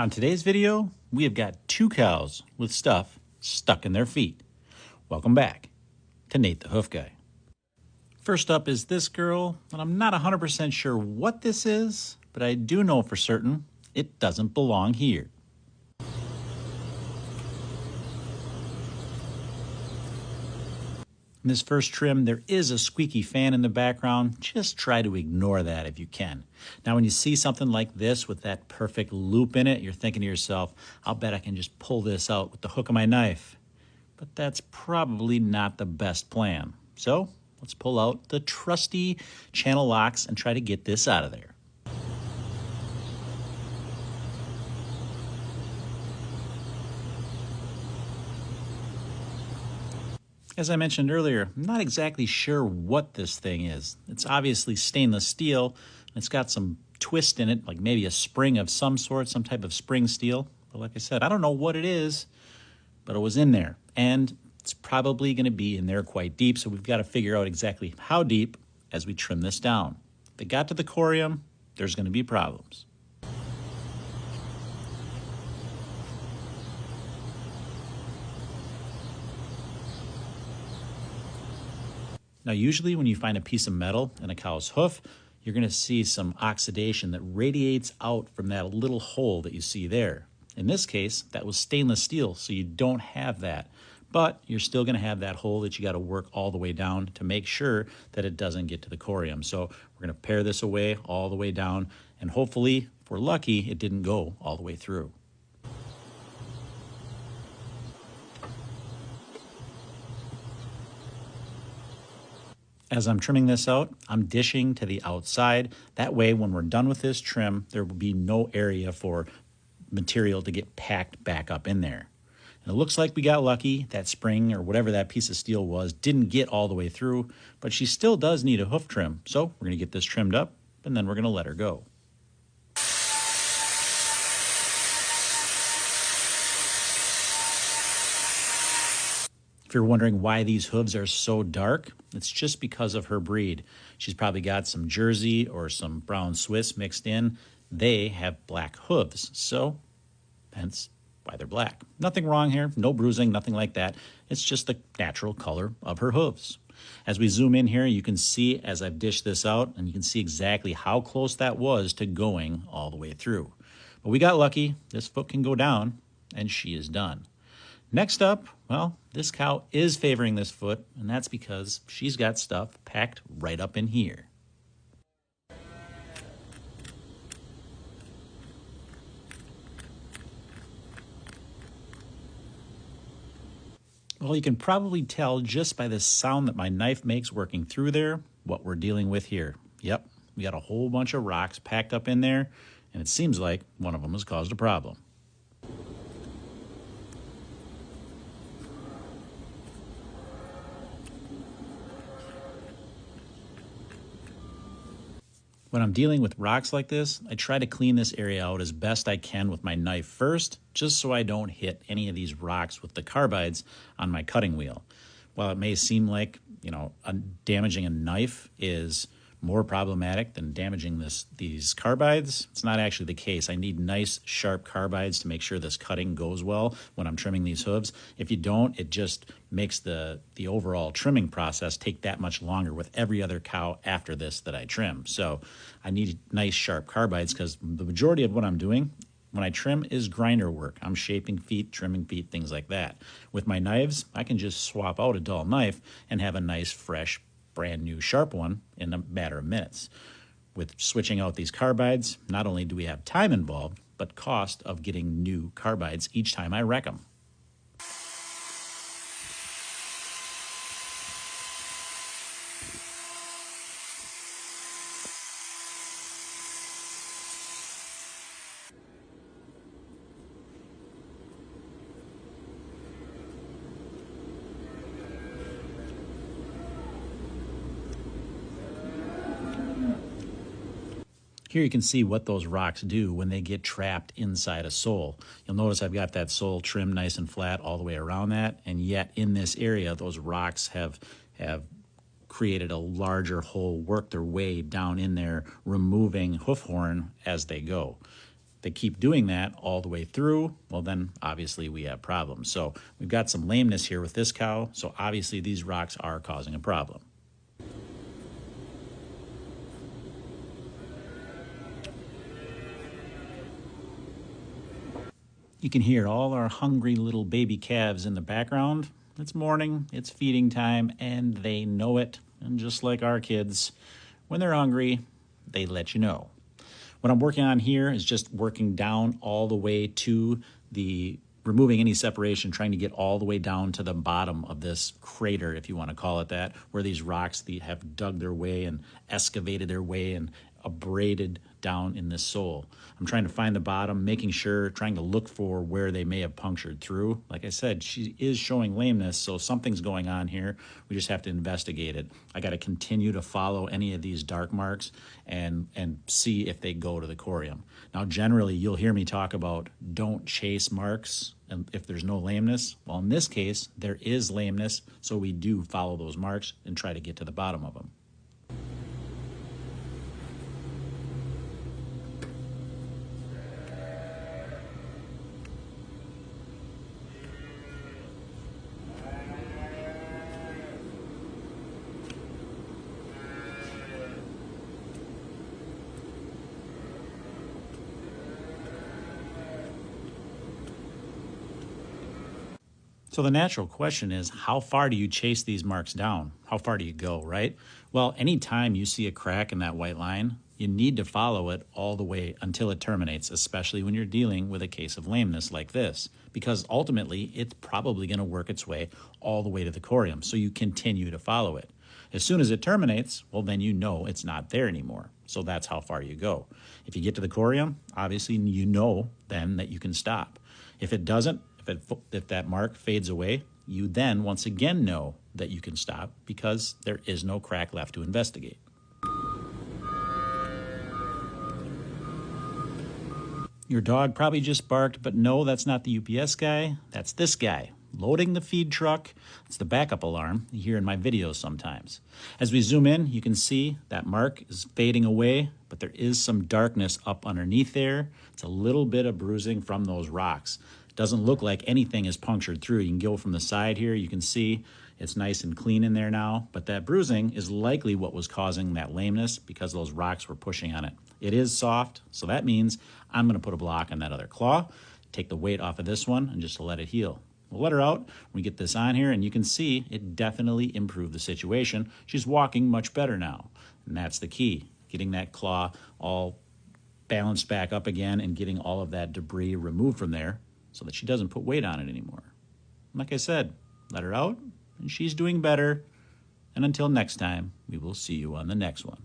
On today's video, we have got two cows with stuff stuck in their feet. Welcome back to Nate the Hoof Guy. First up is this girl, and I'm not 100% sure what this is, but I do know for certain it doesn't belong here. In this first trim, there is a squeaky fan in the background. Just try to ignore that if you can. Now, when you see something like this with that perfect loop in it, you're thinking to yourself, I'll bet I can just pull this out with the hook of my knife. But that's probably not the best plan. So let's pull out the trusty channel locks and try to get this out of there. As I mentioned earlier, I'm not exactly sure what this thing is. It's obviously stainless steel, and it's got some twist in it, like maybe a spring of some sort, some type of spring steel. But like I said, I don't know what it is, but it was in there. And it's probably going to be in there quite deep, so we've got to figure out exactly how deep as we trim this down. If it got to the corium, there's going to be problems. Now, usually when you find a piece of metal in a cow's hoof, you're going to see some oxidation that radiates out from that little hole that you see there. In this case, that was stainless steel, so you don't have that. But you're still going to have that hole that you got to work all the way down to make sure that it doesn't get to the corium. So we're going to pare this away all the way down, and hopefully, if we're lucky, it didn't go all the way through. As I'm trimming this out, I'm dishing to the outside. That way, when we're done with this trim, there will be no area for material to get packed back up in there. And it looks like we got lucky. That spring or whatever that piece of steel was didn't get all the way through, but she still does need a hoof trim. So we're going to get this trimmed up, and then we're going to let her go. If you're wondering why these hooves are so dark, it's just because of her breed. She's probably got some Jersey or some brown Swiss mixed in. They have black hooves, so hence why they're black. Nothing wrong here, no bruising, nothing like that. It's just the natural color of her hooves. As we zoom in here, you can see as I've dished this out, and you can see exactly how close that was to going all the way through. But we got lucky. This foot can go down, and she is done. Next up, well, this cow is favoring this foot, and that's because she's got stuff packed right up in here. Well, you can probably tell just by the sound that my knife makes working through there what we're dealing with here. Yep, we got a whole bunch of rocks packed up in there, and it seems like one of them has caused a problem. When I'm dealing with rocks like this, I try to clean this area out as best I can with my knife first, just so I don't hit any of these rocks with the carbides on my cutting wheel. While it may seem like, damaging a knife is more problematic than damaging these carbides, it's not actually the case. I need nice, sharp carbides to make sure this cutting goes well when I'm trimming these hooves. If you don't, it just makes the overall trimming process take that much longer with every other cow after this that I trim. So I need nice, sharp carbides because the majority of what I'm doing when I trim is grinder work. I'm shaping feet, trimming feet, things like that. With my knives, I can just swap out a dull knife and have a nice, fresh, brand new sharp one in a matter of minutes. With switching out these carbides, not only do we have time involved, but cost of getting new carbides each time I wreck them. Here you can see what those rocks do when they get trapped inside a sole. You'll notice I've got that sole trimmed nice and flat all the way around that, and yet in this area, those rocks have created a larger hole, worked their way down in there, removing hoof horn as they go. they keep doing that all the way through, well, then obviously we have problems. So we've got some lameness here with this cow, so obviously these rocks are causing a problem. You can hear all our hungry little baby calves in the background. It's morning, it's feeding time, and they know it. And just like our kids, when they're hungry, they let you know. What I'm working on here is just working down all the way to the removing any separation, trying to get all the way down to the bottom of this crater, if you want to call it that, where these rocks have dug their way and excavated their way and abraded down in this sole. I'm trying to find the bottom, making sure, trying to look for where they may have punctured through. Like I said, she is showing lameness, so something's going on here. We just have to investigate it. I got to continue to follow any of these dark marks and see if they go to the corium. Now, generally, you'll hear me talk about don't chase marks and if there's no lameness. Well, in this case, there is lameness, so we do follow those marks and try to get to the bottom of them. So the natural question is, how far do you chase these marks down? How far do you go, right? Well, anytime you see a crack in that white line, you need to follow it all the way until it terminates, especially when you're dealing with a case of lameness like this, because ultimately it's probably going to work its way all the way to the corium, so you continue to follow it. As soon as it terminates, well, then you know it's not there anymore. So that's how far you go. If you get to the corium, obviously you know then that you can stop. If it doesn't, if that mark fades away, you then once again know that you can stop because there is no crack left to investigate. Your dog probably just barked, but no, that's not the UPS guy. That's this guy, loading the feed truck. It's the backup alarm you hear in my videos sometimes. As we zoom in, you can see that mark is fading away, but there is some darkness up underneath there. It's a little bit of bruising from those rocks. It doesn't look like anything is punctured through. You can go from the side here, you can see it's nice and clean in there now, but that bruising is likely what was causing that lameness because those rocks were pushing on it. It is soft, so that means I'm going to put a block on that other claw, take the weight off of this one, and just let it heal. We'll let her out. We get this on here, and you can see it definitely improved the situation. She's walking much better now, and that's the key, getting that claw all balanced back up again and getting all of that debris removed from there so that she doesn't put weight on it anymore. Like I said, let her out, and she's doing better. And until next time, we will see you on the next one.